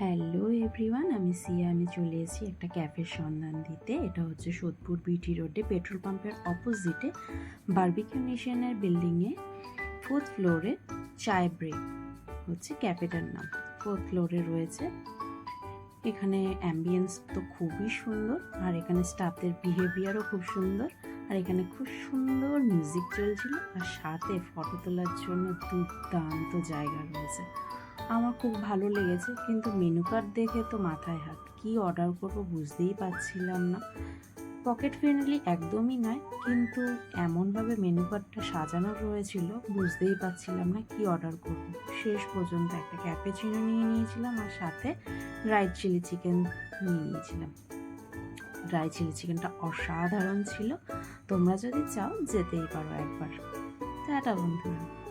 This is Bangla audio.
হ্যালো এভরিওয়ান, আমি সিয়া। আমি চলে এসেছি একটা ক্যাফের সন্ধান দিতে। এটা হচ্ছে সোদপুর বিটি রোডে, পেট্রোল পাম্পের অপোজিটে, বারবিকিউ নেশনের বিল্ডিংয়ে 4th ফ্লোরে চায় ব্রেক হচ্ছে ক্যাফেটার নাম। 4th ফ্লোরে রয়েছে। এখানে অ্যাম্বিয়েন্স তো খুবই সুন্দর, আর এখানে স্টাফদের বিহেভিয়ারও খুব সুন্দর, আর এখানে খুব সুন্দর মিউজিক চলছিল, আর সাথে ফটো তোলার জন্য দুর্দান্ত জায়গা রয়েছে। আমার খুব ভালো লেগেছে, কিন্তু মেনু কার্ড দেখে তো মাথায় হাত, কি অর্ডার করব বুঝতেই পারছিলাম না। পকেট ফ্রেন্ডলি একদমই নয়, কিন্তু এমনভাবে মেনু কার্ডটা সাজানো রয়েছিল বুঝতেই পারছিলাম না কি অর্ডার করব। শেষ পর্যন্ত একটা ক্যাপেচিনো নিয়ে নিয়েছিলাম, আর সাথে ড্রাই চিলি চিকেন নিয়ে নিয়েছিলাম। ড্রাই চিলি চিকেনটা অসাধারণ ছিল। তোমরা যদি চাও যেতেই পারো একবার। টাটা বন্ধুরা।